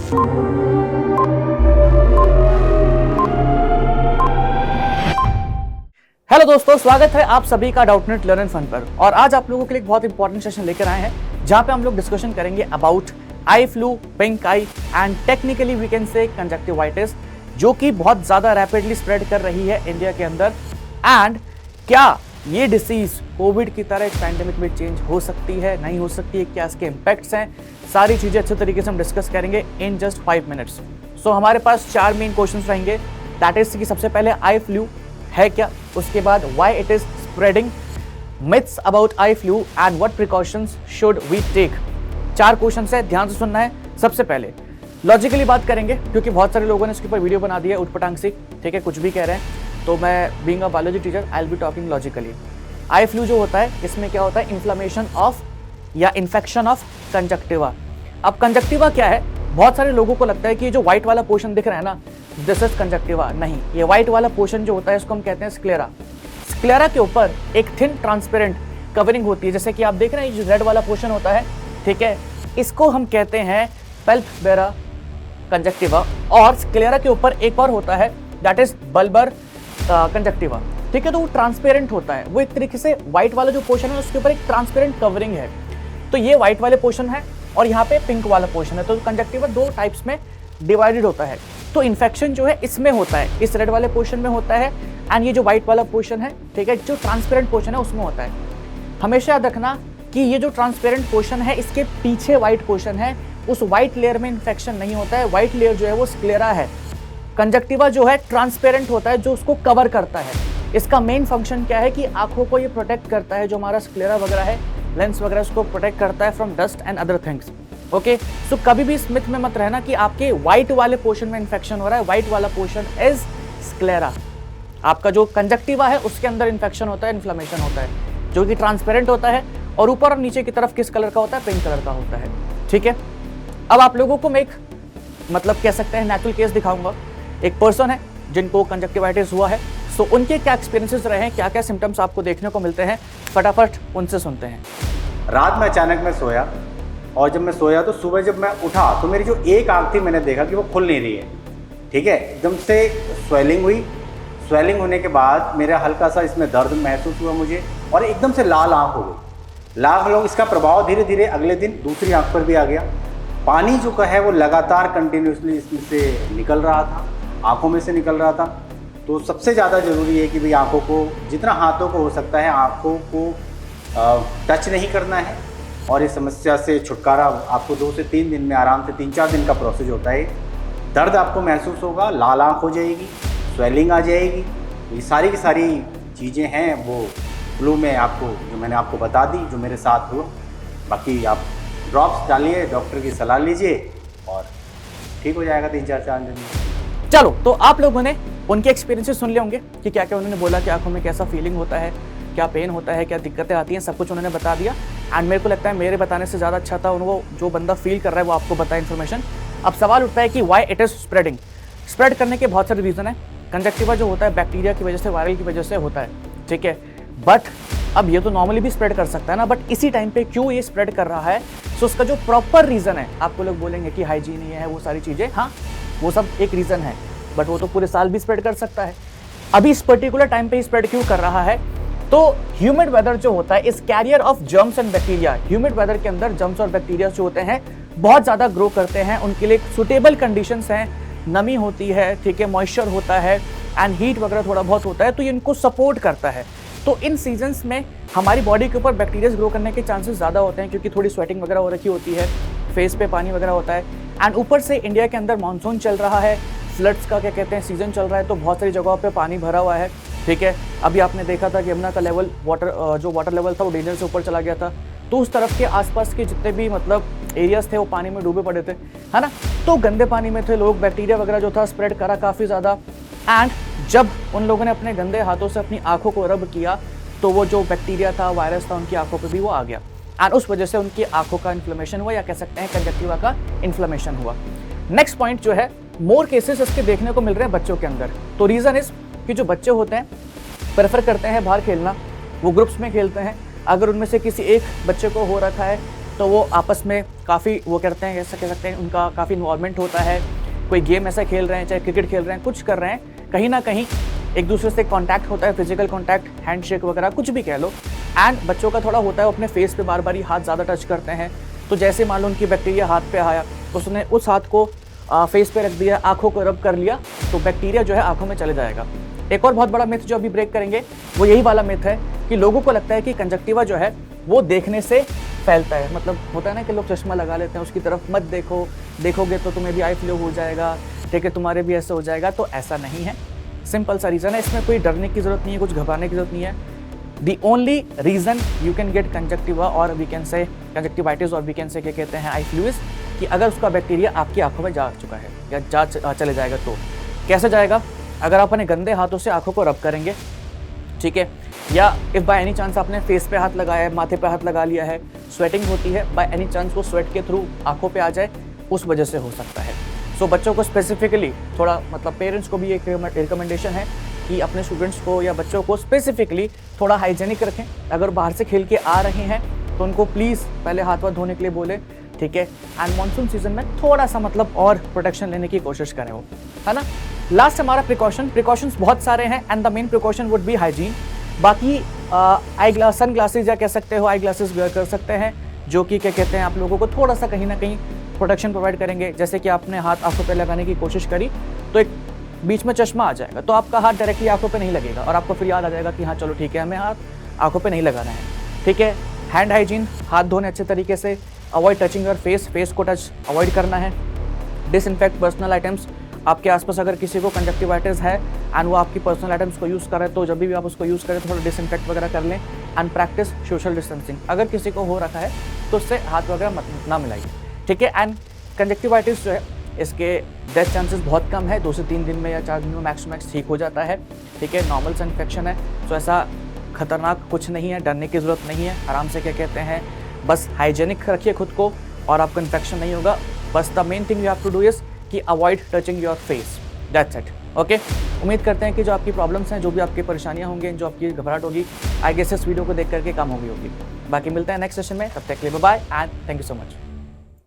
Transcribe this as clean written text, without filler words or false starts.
Hello दोस्तों, स्वागत है आप सभी का डाउटनेट लर्न एंड फन पर। और आज आप लोगों के लिए एक बहुत इंपॉर्टेंट सेशन लेकर आए हैं जहां पे हम लोग डिस्कशन करेंगे about eye flu, pink eye and technically we can say conjunctivitis, जो कि बहुत ज्यादा रैपिडली स्प्रेड कर रही है इंडिया के अंदर। एंड क्या ये डिसीज कोविड की तरह एक पैंडेमिक में चेंज हो सकती है, नहीं हो सकती है, क्या इसके इंपैक्ट्स हैं, सारी चीजें अच्छे तरीके से हम डिस्कस करेंगे इन जस्ट 5 मिनट्स। सो हमारे पास 4 मेन क्वेश्चंस रहेंगे। दैट इज कि सबसे पहले आई फ्लू है क्या, उसके बाद why it is spreading, myths about eye flu and what precautions should we take. 4 questions है, ध्यान से सुनना है। सबसे पहले लॉजिकली बात करेंगे, क्योंकि बहुत सारे लोगों ने इसके ऊपर वीडियो बना दी है उटपटांग सी, ठीक है, कुछ भी कह रहे हैं। तो मैं being a biology teacher I will be talking logically. Eye flu जो होता है, इसमें क्या होता है, इन्फ्लेमेशन ऑफ या इन्फेक्शन ऑफ कंजक्टिवा। अब कंजक्टिवा क्या है, बहुत सारे लोगों को लगता है कि जो व्हाइट वाला पोर्शन दिख रहा है ना, दिस इज कंजक्टिवा। नहीं, ये व्हाइट वाला पोर्शन जो होता है इसको हम कहते हैं स्क्लेरा। स्क्लेरा के ऊपर एक थिन ट्रांसपेरेंट कवरिंग होती है, जैसे कि आप देख रहे हैं, जो रेड वाला पोर्शन होता है, ठीक है, इसको हम कहते हैं पैल्पेब्रा कंजक्टिवा। और स्क्लेरा के ऊपर एक और होता है, दैट इज बल्बर कंजक्टिवा, ठीक है। तो वो ट्रांसपेरेंट होता है, वो एक तरीके से व्हाइट वाला जो पोर्शन है उसके ऊपर एक ट्रांसपेरेंट कवरिंग है। तो ये व्हाइट वाले पोर्शन है और यहाँ पे पिंक वाला पोर्शन है। तो कंजक्टिवा 2 टाइप्स में डिवाइडेड होता है। तो इन्फेक्शन जो है इसमें होता है, इस रेड वाले पोर्शन में होता है, एंड ये जो व्हाइट वाला पोर्शन है, ठीक है, जो ट्रांसपेरेंट पोर्शन है उसमें होता है। हमेशा याद रखना कि ये जो ट्रांसपेरेंट पोर्शन है, इसके पीछे व्हाइट पोर्शन है, उस व्हाइट लेयर में इन्फेक्शन नहीं होता है। व्हाइट लेयर जो है वो स्क्लेरा है। कंजक्टिवा जो है ट्रांसपेरेंट होता है, जो उसको कवर करता है। इसका मेन फंक्शन क्या है कि आंखों को ये प्रोटेक्ट करता है, जो हमारा स्क्लेरा वगैरह है, लेंस वगैरह, उसको प्रोटेक्ट करता है from dust and other things. Okay, so कभी भी इस मिथ में मत रहना कि आपके व्हाइट वाले पोर्शन में इन्फेक्शन हो रहा है। व्हाइट वाला पोर्शन इज स्क्लेरा। आपका जो कंजक्टिवा है उसके अंदर इन्फेक्शन होता है, इन्फ्लेमेशन होता है, जो कि ट्रांसपेरेंट होता है और ऊपर और नीचे की तरफ किस कलर का होता है, पिंक कलर का होता है, ठीक है। अब आप लोगों को मैं एक मतलब कह सकते हैं नेचुरल केस दिखाऊंगा। एक पर्सन है जिनको कंजक्टिवाइटिस हुआ है, सो उनके क्या एक्सपीरियंसेस रहे हैं, क्या क्या सिम्टम्स आपको देखने को मिलते हैं, फटाफट उनसे सुनते हैं। रात में अचानक मैं सोया, और जब मैं सोया तो सुबह जब मैं उठा तो मेरी जो एक आंख थी, मैंने देखा कि वो खुल नहीं रही है, ठीक है। एकदम से स्वेलिंग हुई। स्वेलिंग होने के बाद मेरा हल्का सा इसमें दर्द महसूस हुआ मुझे, और एकदम से लाल आंख हो गई। लाल आंख, इसका प्रभाव धीरे धीरे अगले दिन दूसरी आंख पर भी आ गया। पानी जो का है वो लगातार कंटिन्यूसली इसमें से निकल रहा था, आँखों में से निकल रहा था। तो सबसे ज़्यादा ज़रूरी है कि भाई आँखों को जितना हाथों को हो सकता है आँखों को टच नहीं करना है। और इस समस्या से छुटकारा आपको 2 से 3 दिन में, आराम से 3-4 दिन का प्रोसेस होता है। दर्द आपको महसूस होगा, लाल आँख हो जाएगी, स्वेलिंग आ जाएगी। ये सारी की सारी चीज़ें हैं वो फ्लू में आपको, जो मैंने आपको बता दी, जो मेरे साथ हुआ। बाकी आप ड्रॉप्स डालिए, डॉक्टर की सलाह लीजिए और ठीक हो जाएगा 3-4 दिन में। चलो, तो आप लोगों ने उनके एक्सपीरियंसेस सुन लिए होंगे कि क्या क्या उन्होंने बोला, कि आंखों में कैसा फीलिंग होता है, क्या पेन होता है, क्या दिक्कतें आती हैं, सब कुछ उन्होंने बता दिया। एंड मेरे को लगता है मेरे बताने से ज़्यादा अच्छा था उनको जो बंदा फील कर रहा है वो आपको बताए इन्फॉर्मेशन। अब सवाल उठता है कि why it is spreading. Spread करने के बहुत सारे रीज़न है। कंजक्टिवा जो होता है बैक्टीरिया की वजह से, वायरल की वजह से होता है, ठीक है। बट अब ये तो नॉर्मली भी स्प्रेड कर सकता है ना, बट इसी टाइम पे क्यों ये स्प्रेड कर रहा है, सो उसका जो प्रॉपर रीज़न है, आपको लोग बोलेंगे कि हाइजीन ही है, वो सारी चीज़ें, हाँ वो सब एक रीज़न है, बट वो तो पूरे साल भी स्प्रेड कर सकता है। अभी इस पर्टिकुलर टाइम पे स्प्रेड क्यों कर रहा है, तो ह्यूमिड वेदर जो होता है इस carrier of germs and bacteria. Humid weather के अंदर जर्म्स और बैक्टीरिया जो होते हैं बहुत ज़्यादा ग्रो करते हैं, उनके लिए सुटेबल कंडीशंस हैं, नमी होती है, ठीक है, मॉइस्चर होता है एंड हीट वगैरह थोड़ा बहुत होता है, तो ये इनको सपोर्ट करता है। तो इन सीजन्स में हमारी बॉडी के ऊपर बैक्टीरिया ग्रो करने के चांसेस ज़्यादा होते हैं, क्योंकि थोड़ी स्वेटिंग वगैरह हो रखी होती है, फेस पे पानी वगैरह होता है। एंड ऊपर से इंडिया के अंदर मानसून चल रहा है, फ्लड्स का क्या कहते हैं सीजन चल रहा है, तो बहुत सारी जगहों पे पानी भरा हुआ है, ठीक है। अभी आपने देखा था कि यमुना का लेवल जो वाटर लेवल था वो डेंजर से ऊपर चला गया था, तो उस तरफ के आसपास के जितने भी मतलब एरियाज थे वो पानी में डूबे पड़े थे, है ना। तो गंदे पानी में थे लोग, बैक्टीरिया वगैरह जो था स्प्रेड करा काफ़ी ज़्यादा। एंड जब उन लोगों ने अपने गंदे हाथों से अपनी आंखों को रब किया तो वो जो बैक्टीरिया था, वायरस था, उनकी आंखों पे भी वो आ गया एंड उस वजह से उनकी आंखों का इन्फ्लेमेशन हुआ, या कह सकते हैं कंजक्टिवा का इन्फ्लेमेशन हुआ। नेक्स्ट पॉइंट जो है, मोर केसेस इसके देखने को मिल रहे हैं बच्चों के अंदर। तो रीज़न इज कि जो बच्चे होते हैं प्रेफर करते हैं बाहर खेलना, वो ग्रुप्स में खेलते हैं। अगर उनमें से किसी एक बच्चे को हो रखा है तो वो आपस में काफ़ी वो करते हैं, ऐसा कह सकते हैं, उनका काफ़ी इन्वॉल्वमेंट होता है। कोई गेम ऐसा खेल रहे हैं, चाहे क्रिकेट खेल रहे हैं, कुछ कर रहे हैं, कहीं ना कहीं एक दूसरे से कांटेक्ट होता है, फिजिकल कांटेक्ट, हैंडशेक वगैरह कुछ भी कह लो। एंड बच्चों का थोड़ा होता है, वो अपने फेस पे बार बार ही हाथ ज़्यादा टच करते हैं, तो जैसे मान लो उनकी बैक्टीरिया हाथ पे आया, उसने उस हाथ को फेस पे रख दिया, आँखों को रब कर लिया, तो बैक्टीरिया जो है आँखों में चले जाएगा। एक और बहुत बड़ा मिथ जो अभी ब्रेक करेंगे वो यही वाला मिथ है कि लोगों को लगता है कि कंजक्टिवा जो है वो देखने से फैलता है। मतलब होता है ना कि लोग चश्मा लगा लेते हैं, उसकी तरफ मत देखो, देखोगे तो तुम्हें भी आई फ्लू हो जाएगा, ठीक है, तुम्हारे भी ऐसा हो जाएगा। तो ऐसा नहीं है, सिंपल सा रीज़न है, इसमें कोई डरने की ज़रूरत नहीं है, कुछ घबराने की ज़रूरत नहीं है। The only reason you can get conjunctiva और वी कैन से कंजक्टिवाइटिस और वी कैन से क्या कहते हैं आई फ्लू इज कि अगर उसका बैक्टीरिया आपकी आंखों में जा चुका है या चले जाएगा। तो कैसे जाएगा? अगर आप अपने गंदे हाथों से आंखों को रब करेंगे, ठीक है, या इफ़ बाय एनी चांस आपने फेस पे हाथ लगाया है, माथे पे हाथ लगा लिया है, स्वेटिंग होती है, बाय एनी चांस वो स्वेट के थ्रू आंखों पे आ जाए, उस वजह से हो सकता है। सो बच्चों को स्पेसिफिकली थोड़ा, मतलब पेरेंट्स को भी एक रिकमेंडेशन है कि अपने स्टूडेंट्स को या बच्चों को स्पेसिफिकली थोड़ा हाइजेनिक रखें। अगर बाहर से खेल के आ रहे हैं तो उनको प्लीज़ पहले हाथ वाथ धोने के लिए बोलें, ठीक है। एंड मानसून सीजन में थोड़ा सा मतलब और प्रोटेक्शन लेने की कोशिश करें वो, है ना। लास्ट हमारा प्रिकॉशंस बहुत सारे हैं and the main precaution would be hygiene. बाकी सन ग्लासेज या कह सकते हो आई ग्लासेस वेयर कर सकते हैं, जो कि क्या कहते हैं आप लोगों को थोड़ा सा कहीं ना कहीं प्रोटेक्शन प्रोवाइड करेंगे। जैसे कि आपने हाथ आंखों पे लगाने की कोशिश करी तो एक बीच में चश्मा आ जाएगा, तो आपका हाथ डायरेक्टली आंखों पे नहीं लगेगा और आपको फिर याद आ जाएगा कि हाँ चलो ठीक है, हमें हाथ आंखों पे नहीं लगाना है, ठीक है। हैंड हाइजीन, हाथ धोने अच्छे तरीके से, अवॉइड टचिंग योर फेस को टच अवॉइड करना है। डिसइंफेक्ट पर्सनल आइटम्स, आपके आसपास अगर किसी को कंजक्टिवाइटिस है एंड वो आपकी पर्सनल आइटम्स को यूज़ कर रहे हैं, तो जब भी आप उसको यूज़ करें तो थोड़ा डिसइंफेक्ट वगैरह कर लें। एंड प्रैक्टिस सोशल डिस्टेंसिंग, अगर किसी को हो रखा है तो उससे हाथ वगैरह ना मिलाइए, ठीक है। एंड कंजक्टिवाइटिस जो है इसके डेथ चांसेस बहुत कम है, 2 से 3 दिन में या 4 दिन में मैक्स टू मैक्स ठीक हो जाता है, ठीक है। नॉर्मल सा इन्फेक्शन है, तो ऐसा खतरनाक कुछ नहीं है, डरने की ज़रूरत नहीं है। आराम से क्या कहते हैं, बस हाइजेनिक रखिए खुद को और आपको इन्फेक्शन नहीं होगा। बस the main thing you have to do is कि avoid touching your face, that's it, okay. उम्मीद करते हैं कि जो आपकी प्रॉब्लम्स हैं, जो भी आपकी परेशानियां होंगी, जो आपकी घबराहट होगी, आई गेस इस वीडियो को देख करके कम हो गई होगी। बाकी मिलते हैं नेक्स्ट सेशन में, तब तक के लिए bye bye and thank you so much.